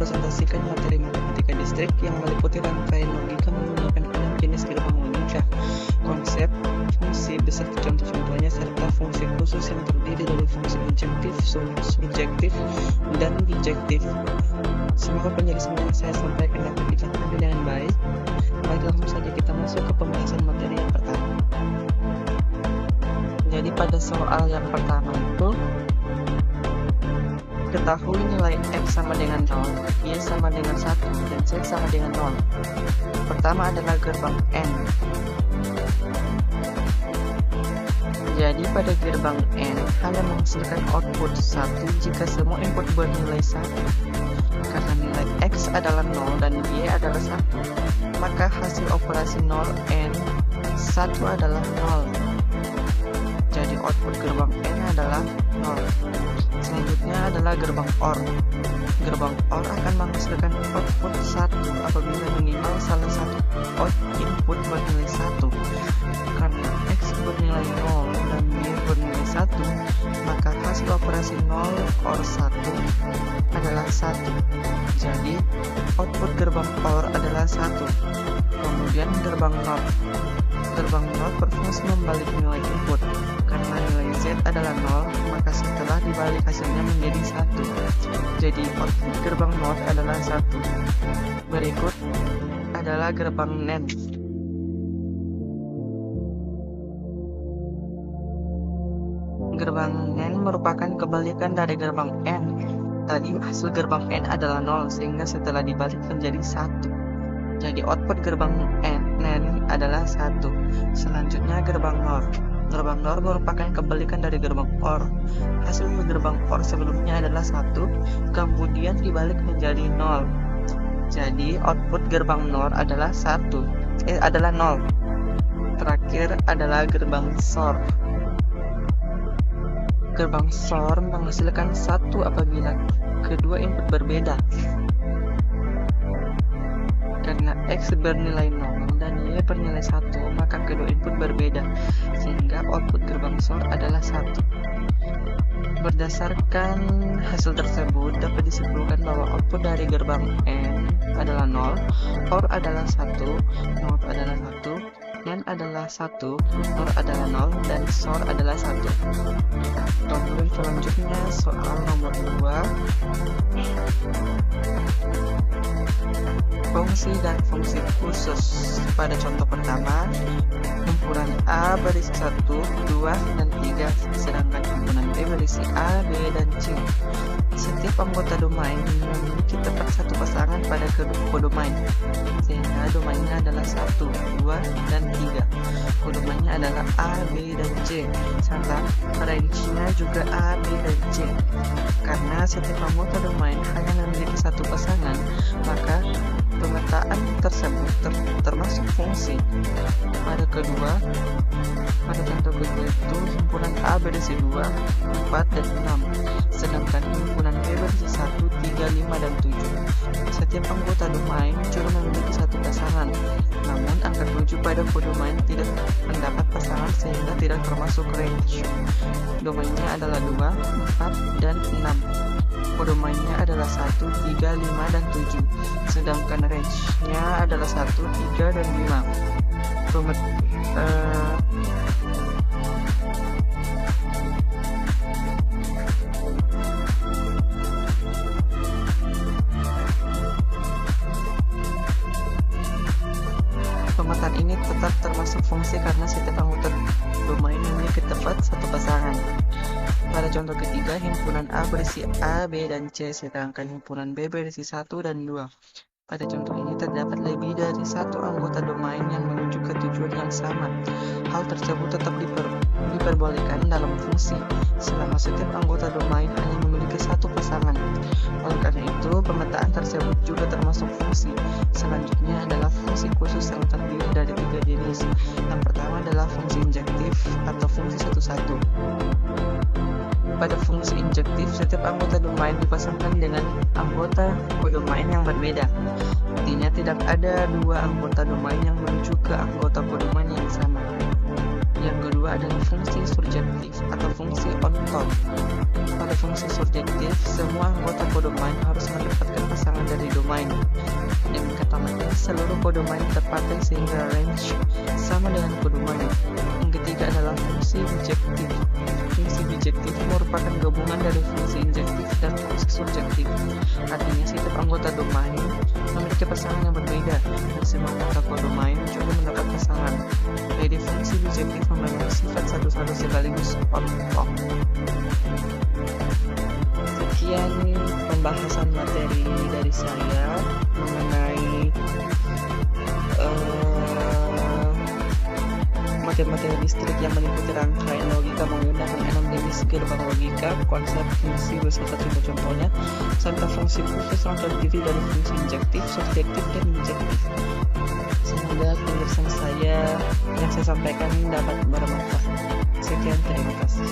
merepresentasikan materi matematika distrik yang meliputi rangkaian logika menggunakan 6 jenis gerbang logika, konsep, fungsi beserta contoh-contohnya, serta fungsi khusus yang terdiri dari fungsi injektif, surjektif, dan bijektif. Semoga penjelasan yang saya sampaikan dapat dipahami dengan baik. Baik, langsung saja kita masuk ke pembahasan materi yang pertama. Jadi pada soal yang pertama itu, ketahui nilai X sama dengan 0, Y sama dengan 1, dan Z sama dengan 0. Pertama adalah gerbang N. Jadi pada gerbang N hanya menghasilkan output 1 jika semua input bernilai 1. Karena nilai X adalah 0 dan Y adalah 1, maka hasil operasi 0 N 1 adalah 0. Jadi output gerbang N adalah 0. Selanjutnya adalah gerbang OR. Gerbang OR akan menghasilkan output 1 apabila minimal salah satu input bernilai 1. Karena X bernilai 0 dan Y bernilai 1, maka hasil operasi 0 OR 1 adalah 1. Jadi output gerbang OR adalah 1. Kemudian gerbang NOT. Gerbang NOT berfungsi membalik nilai input. Karena nilai Z adalah 0, maka setelah dibalik hasilnya menjadi 1. Jadi output gerbang NOT adalah 1. Berikut adalah gerbang NAND. Gerbang NAND merupakan kebalikan dari gerbang N. Tadi hasil gerbang N adalah 0, sehingga setelah dibalik menjadi 1. Jadi output gerbang NAND adalah 1. Selanjutnya gerbang NOR. Gerbang NOR merupakan kebalikan dari gerbang OR. Hasil gerbang OR sebelumnya adalah 1, kemudian dibalik menjadi 0. Jadi output gerbang NOR adalah 0. Terakhir adalah gerbang SOR. Gerbang SOR menghasilkan 1 apabila kedua input berbeda. Karena X bernilai 0 dan Y bernilai 1, maka kedua input berbeda, sehingga output gerbang SOR adalah 1. Berdasarkan hasil tersebut, dapat disimpulkan bahwa output dari gerbang N adalah 0, OR adalah 1, NOT adalah 1, NAND adalah 1, OR adalah 0, dan SOR adalah 1. Kemudian selanjutnya soal nomor 2. Fungsi dan fungsi khusus. Pada contoh pertama, himpunan A berisi 1, 2, dan 3, sedangkan himpunan B berisi A, B, dan C. Setiap anggota domain memiliki tepat satu pasangan pada kodomain, sehingga domainnya adalah 1, 2, dan 3. Kodomainnya adalah A, B, dan C, serta range-nya juga A, B, dan C. Karena setiap anggota domain hanya memiliki satu pasangan, maka pemetaan tersebut termasuk fungsi. Pada contoh kedua itu, himpunan A berisi 2, 4, dan 6, sedangkan himpunan B berisi 1, 3, 5, dan 7. Setiap anggota domain juga memiliki satu pasangan, namun angka 7 pada kodomain tidak mendapat pasangan sehingga tidak termasuk range. Domainnya adalah 2, 4, dan 6. Kodomainnya adalah 1, 3, 5, dan 7, sedangkan range-nya adalah 1, 3, dan 5. Pemetaan ini tetap termasuk fungsi karena setiap anggota domain memiliki tepat satu pasangan. Pada contoh ketiga, himpunan A berisi A, B, dan C, sedangkan himpunan B berisi 1 dan 2. Pada contoh ini terdapat lebih dari satu anggota domain yang menuju ke tujuan yang sama. Hal tersebut tetap diperbolehkan dalam fungsi, selama setiap anggota domain hanya memiliki satu pasangan. Oleh karena itu, pemetaan tersebut juga termasuk fungsi. Selanjutnya adalah fungsi khusus yang terdiri dari 3 jenis. Yang pertama adalah fungsi injektif atau fungsi satu-satu. Pada fungsi injektif, setiap anggota domain dipasangkan dengan anggota kodomain yang berbeda. Artinya tidak ada dua anggota domain yang menuju ke anggota kodomain yang sama. Yang kedua adalah fungsi surjektif atau fungsi on top. Pada fungsi fungsi surjektif, semua anggota kodomain harus mendapatkan pasangan dari domain. Dengan kata lain, seluruh kodomain terpakai sehingga range sama dengan kodomain. Yang ketiga adalah fungsi bijektif. Fungsi bijektif merupakan gabungan dari fungsi injektif dan fungsi surjektif. Artinya setiap anggota domain memiliki pasangan yang berbeda dan semua anggota kodomain juga mendapat pasangan. Jadi fungsi bijektif memiliki sifat satu-satu sekaligus on-off. Sekian pembahasan materi dari saya mengenai materi listrik yang meliputi rangkaian logika menggunakan 6 jenis gerbang logika, konsep fungsi beserta contoh-contohnya, serta fungsi khusus yang terdiri dari fungsi injektif, subjektif, dan bijektif. Semoga penjelasan saya yang saya sampaikan dapat bermanfaat. Sekian, terima kasih.